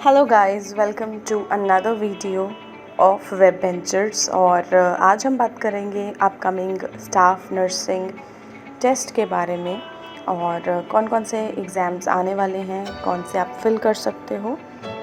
Hello guys, welcome to another video of Web Ventures. और आज हम बात करेंगे अपकमिंग स्टाफ नर्सिंग टेस्ट के बारे में और कौन कौन से एग्ज़ाम्स आने वाले हैं, कौन से आप फिल कर सकते हो,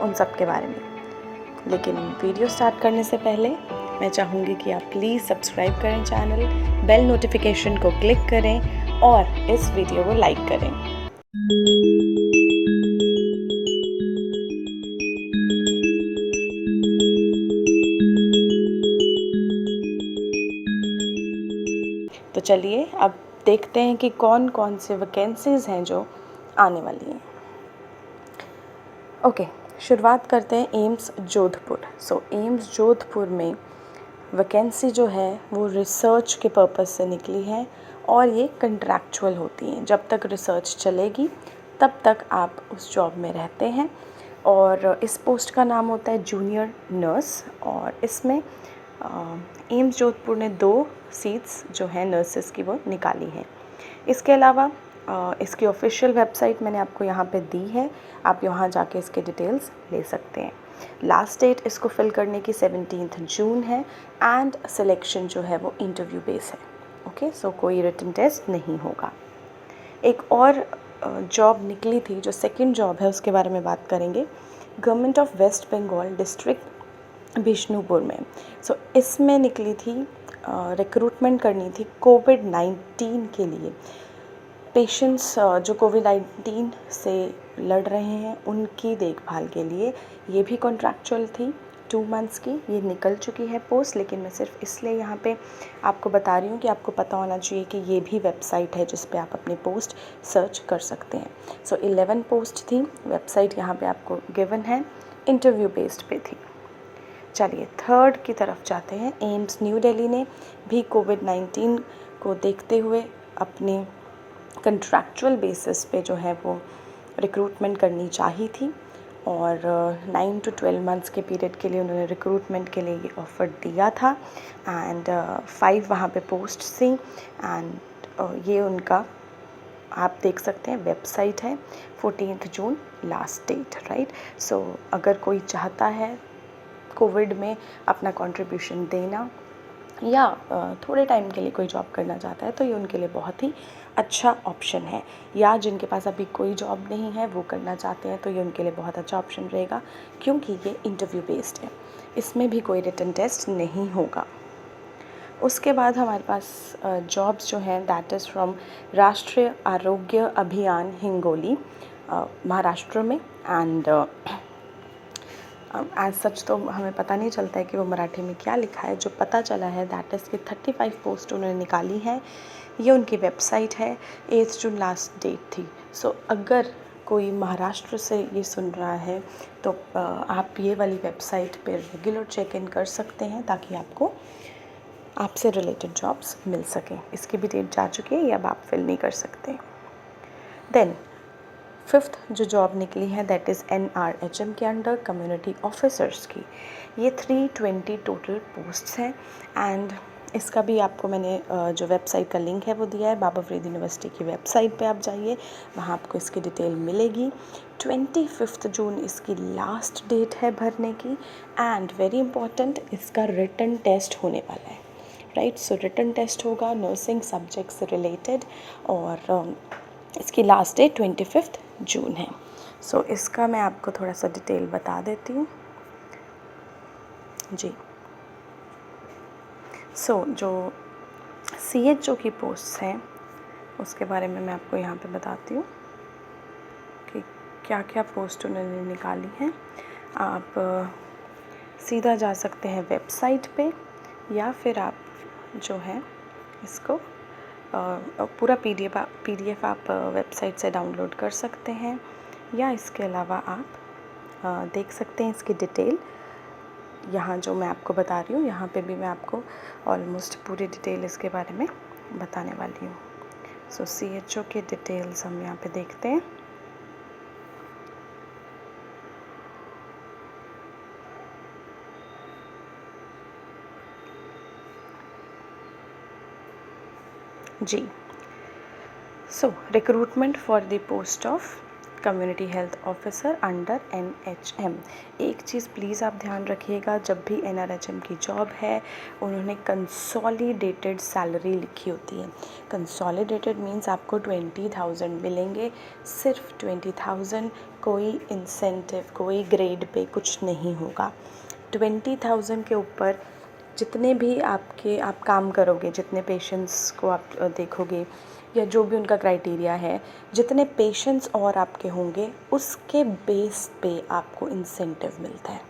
उन सब के बारे में। लेकिन वीडियो स्टार्ट करने से पहले मैं चाहूँगी कि आप प्लीज़ सब्सक्राइब करें चैनल, बेल नोटिफिकेशन को क्लिक करें और इस वीडियो को लाइक करें। तो चलिए अब देखते हैं कि कौन कौन से वैकेंसीज़ हैं जो आने वाली हैं। ओके, शुरुआत करते हैं एम्स जोधपुर। एम्स जोधपुर में वैकेंसी जो है वो रिसर्च के पर्पस से निकली है और ये कंट्रैक्चुअल होती हैं। जब तक रिसर्च चलेगी तब तक आप उस जॉब में रहते हैं और इस पोस्ट का नाम होता है जूनियर नर्स। और इसमें एम्स जोधपुर ने 2 सीट्स जो हैं नर्सेस की वो निकाली हैं। इसके अलावा इसकी ऑफिशियल वेबसाइट मैंने आपको यहाँ पे दी है, आप यहाँ जाके इसके डिटेल्स ले सकते हैं। लास्ट डेट इसको फिल करने की 17 जून है एंड सिलेक्शन जो है वो इंटरव्यू बेस है। ओके, सो कोई रिटन टेस्ट नहीं होगा। एक और जॉब निकली थी, जो सेकंड जॉब है उसके बारे में बात करेंगे। Government of West Bengal district Bishnupur में। इसमें निकली थी, रिक्रूटमेंट करनी थी कोविड-19 के लिए। पेशेंट्स जो कोविड-19 से लड़ रहे हैं उनकी देखभाल के लिए। ये भी कॉन्ट्रैक्चुअल थी, 2 मंथ्स की। ये निकल चुकी है पोस्ट, लेकिन मैं सिर्फ इसलिए यहाँ पे आपको बता रही हूँ कि आपको पता होना चाहिए कि ये भी वेबसाइट है जिस पे आप अपनी पोस्ट सर्च कर सकते हैं। 11 पोस्ट थी, वेबसाइट यहाँ पे आपको गिवन है, इंटरव्यू बेस्ड पे थी। चलिए थर्ड की तरफ जाते हैं। एम्स न्यू दिल्ली ने भी कोविड-19 को देखते हुए अपने कंट्रैक्चुअल बेसिस पे जो है वो रिक्रूटमेंट करनी चाहिए थी और 9 to 12 मंथ्स के पीरियड के लिए उन्होंने रिक्रूटमेंट के लिए ये ऑफ़र दिया था एंड 5 वहाँ पे पोस्ट थी एंड ये उनका आप देख सकते हैं वेबसाइट है। 14 जून लास्ट डेट, राइट। अगर कोई चाहता है कोविड में अपना कंट्रीब्यूशन देना या थोड़े टाइम के लिए कोई जॉब करना चाहता है तो ये उनके लिए बहुत ही अच्छा ऑप्शन है। या जिनके पास अभी कोई जॉब नहीं है वो करना चाहते हैं तो ये उनके लिए बहुत अच्छा ऑप्शन रहेगा, क्योंकि ये इंटरव्यू बेस्ड है। इसमें भी कोई रिटन टेस्ट नहीं होगा। उसके बाद हमारे पास जॉब्स जो हैं दैट इज़ फ्रॉम राष्ट्रीय आरोग्य अभियान हिंगोली, महाराष्ट्र में। एंड एज सच तो हमें पता नहीं चलता है कि वो मराठी में क्या लिखा है। जो पता चला है दैट इज़ कि 35 पोस्ट उन्होंने निकाली है। ये उनकी वेबसाइट है, 8 जून लास्ट डेट थी। अगर कोई महाराष्ट्र से ये सुन रहा है तो आप ये वाली वेबसाइट पे रेगुलर चेक इन कर सकते हैं ताकि आपको आपसे रिलेटेड जॉब्स मिल सकें। इसकी भी डेट जा चुकी है, ये अब आप फिल नहीं कर सकते। देन 5th जो जॉब निकली है दैट इज़ NRHM के अंडर कम्युनिटी ऑफिसर्स की। ये 320 टोटल पोस्ट्स हैं एंड इसका भी आपको मैंने जो वेबसाइट का लिंक है वो दिया है। बाबा फरीद यूनिवर्सिटी की वेबसाइट पे आप जाइए, वहाँ आपको इसकी डिटेल मिलेगी। 25 जून इसकी लास्ट डेट है भरने की एंड वेरी इंपॉर्टेंट, इसका रिटन टेस्ट होने वाला है, राइट। रिटन टेस्ट होगा नर्सिंग सब्जेक्ट से रिलेटेड और इसकी लास्ट डेट 25 जून है। इसका मैं आपको थोड़ा सा डिटेल बता देती हूँ जी। जो CHO की पोस्ट हैं उसके बारे में मैं आपको यहाँ पे बताती हूँ कि क्या क्या पोस्ट उन्होंने निकाली हैं। आप सीधा जा सकते हैं वेबसाइट पे या फिर आप जो है इसको पूरा PDF आप वेबसाइट से डाउनलोड कर सकते हैं, या इसके अलावा आप देख सकते हैं इसकी डिटेल। यहाँ जो मैं आपको बता रही हूँ यहाँ पे भी मैं आपको ऑलमोस्ट पूरी डिटेल इसके बारे में बताने वाली हूँ। CHO के डिटेल्स हम यहाँ पे देखते हैं। जी, recruitment for the post of community health officer under NHM। एक चीज़ प्लीज़ आप ध्यान रखिएगा, जब भी NRHM की जॉब है उन्होंने कंसोलिडेटेड सैलरी लिखी होती है। कंसोलिडेटेड मीन्स आपको 20,000 मिलेंगे, सिर्फ 20,000, कोई इंसेंटिव, कोई ग्रेड पे कुछ नहीं होगा। 20,000 के ऊपर जितने भी आप काम करोगे, जितने पेशेंट्स को आप देखोगे या जो भी उनका क्राइटेरिया है, जितने पेशेंट्स और आपके होंगे उसके बेस पे आपको इंसेंटिव मिलता है,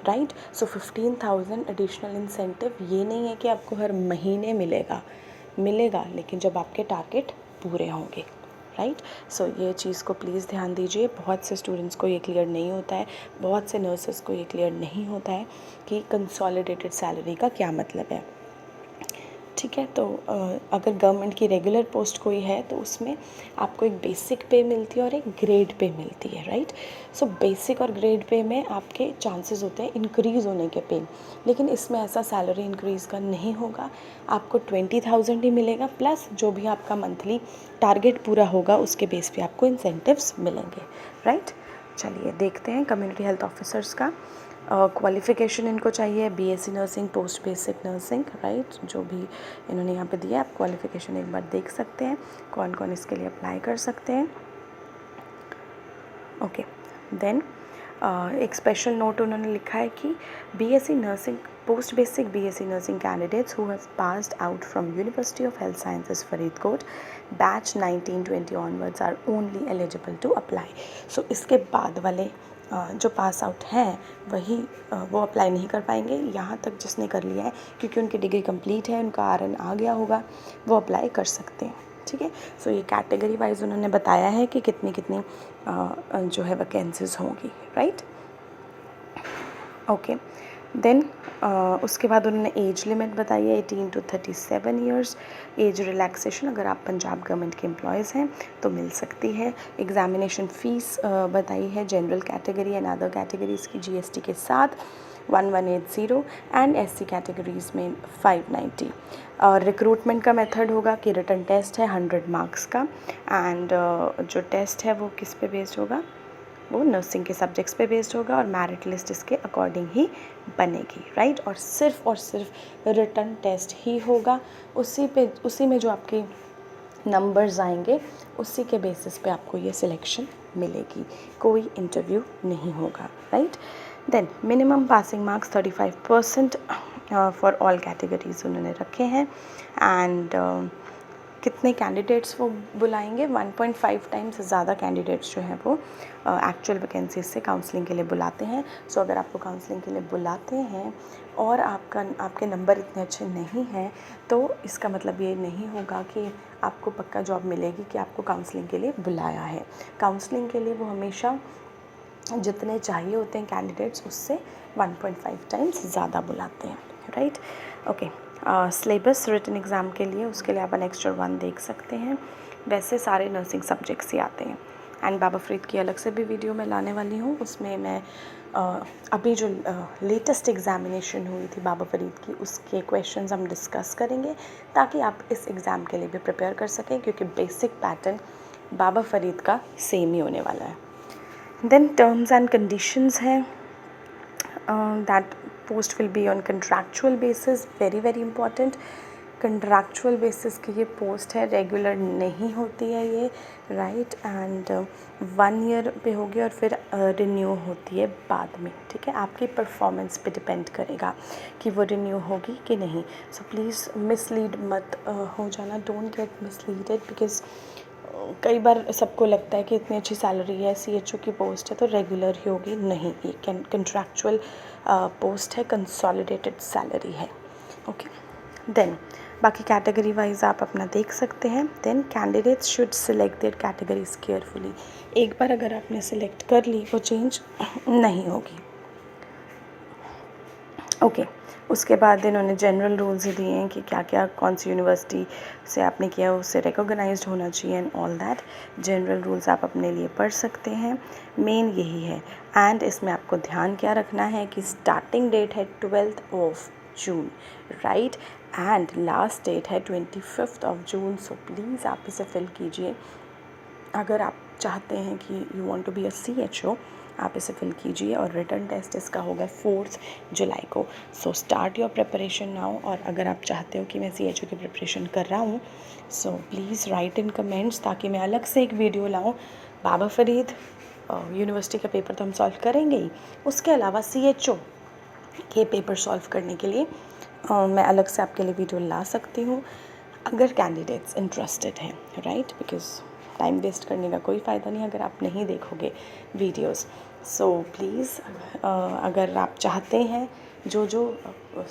राइट। सो 15,000 एडिशनल इंसेंटिव ये नहीं है कि आपको हर महीने मिलेगा लेकिन जब आपके टारगेट पूरे होंगे, राइट। सो ये चीज़ को प्लीज़ ध्यान दीजिए। बहुत से स्टूडेंट्स को ये क्लियर नहीं होता है, बहुत से नर्सेस को ये क्लियर नहीं होता है कि कंसोलिडेटेड सैलरी का क्या मतलब है, ठीक है। तो अगर गवर्नमेंट की रेगुलर पोस्ट कोई है तो उसमें आपको एक बेसिक पे मिलती है और एक ग्रेड पे मिलती है, राइट। सो बेसिक और ग्रेड पे में आपके चांसेस होते हैं इंक्रीज़ होने के पे, लेकिन इसमें ऐसा सैलरी इंक्रीज़ का नहीं होगा। आपको 20,000 ही मिलेगा, प्लस जो भी आपका मंथली टारगेट पूरा होगा उसके बेस पे आपको इंसेंटिव्स मिलेंगे, राइट। चलिए देखते हैं कम्युनिटी हेल्थ ऑफिसर्स का क्वालिफ़िकेशन। इनको चाहिए BSc nursing, post basic nursing, right. जो भी इन्होंने यहाँ पे दिया है आप क्वालिफ़िकेशन एक बार देख सकते हैं, कौन कौन इसके लिए अप्लाई कर सकते हैं। ओके, देन एक स्पेशल नोट उन्होंने लिखा है कि BSc nursing, post basic BSc nursing candidates who have passed out from university of health sciences Faridkot batch 1920 onwards are only eligible to apply. So इसके बाद वाले जो पास आउट हैं वही वो अप्लाई नहीं कर पाएंगे। यहाँ तक जिसने कर लिया है क्योंकि उनकी डिग्री कंप्लीट है, उनका RN आ गया होगा, वो अप्लाई कर सकते हैं, ठीक है। सो ये कैटेगरी वाइज उन्होंने बताया है कि कितनी कितनी जो है वैकेंसीज होंगी, राइट। ओके, देन उसके बाद उन्होंने एज लिमिट बताई है 18 to 37 ईयर्स। एज रिलैक्सेशन अगर आप पंजाब गवर्नमेंट के एम्प्लॉयज़ हैं तो मिल सकती है। एग्ज़ामिनेशन फ़ीस बताई है general category and other categories की GST के साथ 1180 एंड SC कैटेगरीज़ में 590। और रिक्रूटमेंट का मेथड होगा कि रिटन टेस्ट है 100 मार्क्स का, एंड जो टेस्ट है वो किस पे बेस्ड होगा, वो नर्सिंग के सब्जेक्ट्स पे बेस्ड होगा और मेरिट लिस्ट इसके अकॉर्डिंग ही बनेगी, राइट। और सिर्फ रिटन टेस्ट ही होगा, उसी में जो आपके नंबर्स आएंगे उसी के बेसिस पे आपको ये सिलेक्शन मिलेगी, कोई इंटरव्यू नहीं होगा, right. Then minimum passing marks 35% for all categories उन्होंने रखे हैं, एंड कितने कैंडिडेट्स वो बुलाएंगे, 1.5 टाइम्स ज़्यादा कैंडिडेट्स जो हैं वो एक्चुअल वैकेंसीज से काउंसलिंग के लिए बुलाते हैं। सो अगर आपको काउंसलिंग के लिए बुलाते हैं और आपके नंबर इतने अच्छे नहीं हैं तो इसका मतलब ये नहीं होगा कि आपको पक्का जॉब मिलेगी कि आपको काउंसलिंग के लिए बुलाया है। काउंसलिंग के लिए वो हमेशा जितने चाहिए होते हैं कैंडिडेट्स उससे 1.5 टाइम्स ज़्यादा बुलाते हैं, right. Okay, syllabus written exam के लिए उसके लिए आप Annexure 1 देख सकते हैं। वैसे सारे नर्सिंग सब्जेक्ट्स ही आते हैं, एंड बाबा फरीद की अलग से भी वीडियो मैं लाने वाली हूँ। उसमें मैं अभी जो लेटेस्ट एग्ज़ामिनेशन हुई थी बाबा फरीद की उसके क्वेश्चंस हम डिस्कस करेंगे ताकि आप इस एग्ज़ाम के लिए भी प्रिपेयर कर सकें, क्योंकि बेसिक पैटर्न बाबा फरीद का सेम ही होने वाला है। देन टर्म्स एंड कंडीशंस हैं, that post will be on contractual basis, very important. Contractual basis की ये पोस्ट है, रेगुलर नहीं होती है ये, राइट। एंड 1 ईयर पे होगी और फिर रिन्यू होती है बाद में, ठीक है। आपकी परफॉर्मेंस पे डिपेंड करेगा कि वो रिन्यू होगी कि नहीं। सो प्लीज़ मिसलीड मत हो जाना, डोंट गेट मिसलीडेड, बिकॉज कई बार सबको लगता है कि इतनी अच्छी सैलरी है, CHO की पोस्ट है तो रेगुलर ही होगी, नहीं, ये कंट्रैक्चुअल पोस्ट है, कंसोलिडेटेड सैलरी है, ओके। देन बाकी कैटेगरी वाइज आप अपना देख सकते हैं। Then candidates should select their categories carefully. एक बार अगर आपने सिलेक्ट कर ली वो चेंज नहीं होगी, ओके। उसके बाद इन्होंने जनरल रूल्स ही दिए हैं कि क्या क्या कौन सी यूनिवर्सिटी से आपने किया उससे रिकॉग्नाइज्ड होना चाहिए and all that. General rules आप अपने लिए पढ़ सकते हैं, मेन यही है। एंड इसमें आपको ध्यान क्या रखना है कि स्टार्टिंग डेट है 12th of June, right, and last date है 25th of June। So please आप इसे फिल कीजिए। अगर आप चाहते हैं कि you want to be a CHO, आप इसे फिल कीजिए और रिटर्न टेस्ट इसका होगा 4 जुलाई को। So start your preparation now. और अगर आप चाहते हो कि मैं CHO की प्रिपरेशन कर रहा हूँ, so please write in comments, ताकि मैं अलग से एक वीडियो लाऊँ। बाबा फरीद यूनिवर्सिटी का पेपर तो हम सॉल्व करेंगे ही, उसके अलावा CHO के पेपर सॉल्व करने के लिए मैं अलग से आपके लिए वीडियो ला सकती हूँ, अगर कैंडिडेट्स इंटरेस्टेड हैं, राइट। बिकॉज टाइम वेस्ट करने का कोई फ़ायदा नहीं अगर आप नहीं देखोगे वीडियोस। सो प्लीज़ अगर आप चाहते हैं, जो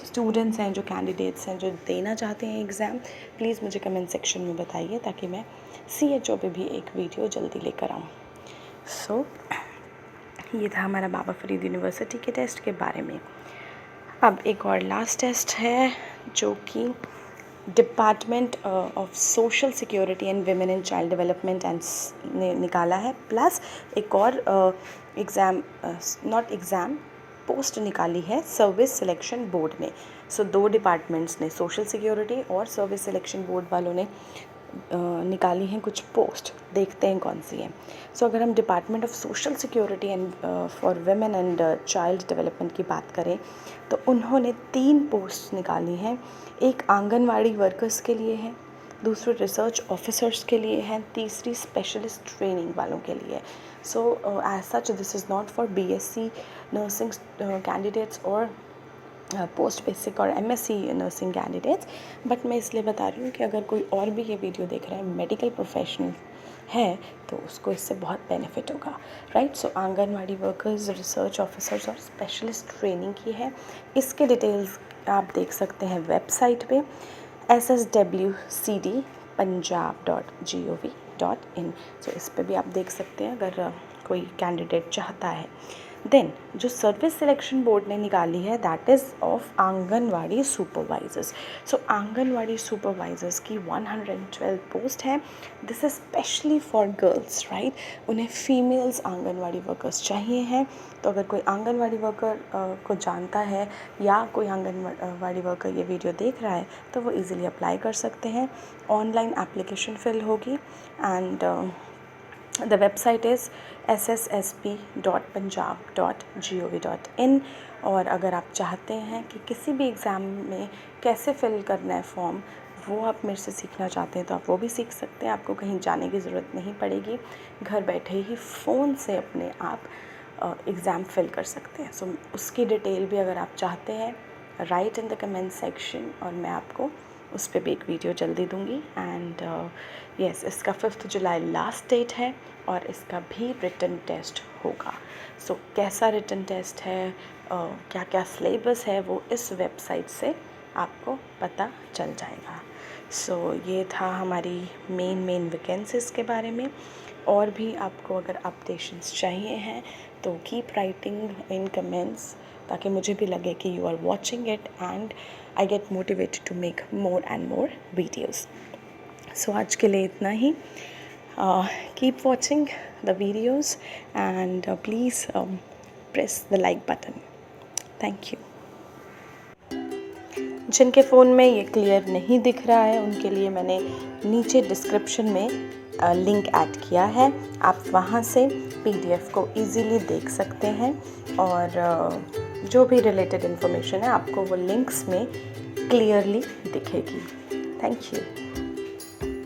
स्टूडेंट्स हैं, जो कैंडिडेट्स हैं, जो देना चाहते हैं एग्ज़ाम, प्लीज़ मुझे कमेंट सेक्शन में बताइए, ताकि मैं CHO पे भी एक वीडियो जल्दी लेकर आऊँ। सो ये था हमारा बाबा फरीद यूनिवर्सिटी के टेस्ट के बारे में। अब एक और लास्ट टेस्ट है, जो कि department of social security and women and child development and ने निकाला है, प्लस एक और एग्ज़ाम, नॉट एग्ज़ाम, पोस्ट निकाली है सर्विस सिलेक्शन बोर्ड ने। सो 2 डिपार्टमेंट्स ने, सोशल सिक्योरिटी और सर्विस सिलेक्शन बोर्ड वालों ने निकाली हैं कुछ पोस्ट, देखते हैं कौन सी है। सो अगर हम department of social security and for women and child development की बात करें, तो उन्होंने 3 पोस्ट निकाली हैं। एक आंगनवाड़ी वर्कर्स के लिए है, दूसरी रिसर्च ऑफिसर्स के लिए है, तीसरी स्पेशलिस्ट ट्रेनिंग वालों के लिए। So as such this is not for BSc nursing candidates और पोस्ट बेसिक और MSc नर्सिंग कैंडिडेट्स, बट मैं इसलिए बता रही हूँ कि अगर कोई और भी ये वीडियो देख रहा है, मेडिकल प्रोफेशनल है, तो उसको इससे बहुत बेनिफिट होगा, राइट। सो आंगनवाड़ी वर्कर्स, रिसर्च ऑफिसर्स और स्पेशलिस्ट ट्रेनिंग की है। इसके डिटेल्स आप देख सकते हैं वेबसाइट पे sswcdpunjab.gov.in। सो इस पे भी आप देख सकते हैं अगर कोई कैंडिडेट चाहता है। देन जो सर्विस सिलेक्शन बोर्ड ने निकाली है, that is of anganwadi supervisors. So anganwadi supervisors की 112 पोस्ट है। This is specially for girls, right. उन्हें फीमेल्स आंगनवाड़ी वर्कर्स चाहिए हैं। तो अगर कोई आंगनवाड़ी वर्कर को जानता है, या कोई आंगनवाड़ी वर्कर ये वीडियो देख रहा है, तो वो इजीली अप्लाई कर सकते हैं। ऑनलाइन एप्लीकेशन फिल होगी and the website is sssp.punjab.gov.in। और अगर आप चाहते हैं कि किसी भी एग्ज़ाम में कैसे फिल करना है फॉर्म, वो आप मेरे से सीखना चाहते हैं, तो आप वो भी सीख सकते हैं। आपको कहीं जाने की ज़रूरत नहीं पड़ेगी, घर बैठे ही फ़ोन से अपने आप एग्ज़ाम फिल कर सकते हैं। सो उसकी डिटेल भी अगर आप चाहते हैं, right in the comment section, और मैं आपको उस पर भी एक वीडियो जल्दी दूंगी। एंड यस, इसका 5 जुलाई लास्ट डेट है और इसका भी रिटन टेस्ट होगा। सो कैसा रिटन टेस्ट है, क्या क्या सिलेबस है, वो इस वेबसाइट से आपको पता चल जाएगा। सो ये था हमारी मेन वैकेंसीज़ के बारे में। और भी आपको अगर अपडेशंस चाहिए हैं, तो कीप राइटिंग इन कमेंट्स, ताकि मुझे भी लगे कि you are watching it and I get motivated to make more and more videos. So आज के लिए इतना ही। Keep watching the videos and please press the like button. Thank you. जिनके फ़ोन में ये क्लियर नहीं दिख रहा है, उनके लिए मैंने नीचे डिस्क्रिप्शन में लिंक ऐड किया है। आप वहाँ से PDF को इजीली देख सकते हैं, और जो भी रिलेटेड इन्फॉर्मेशन है आपको वो लिंक्स में क्लियरली दिखेगी। Thank you.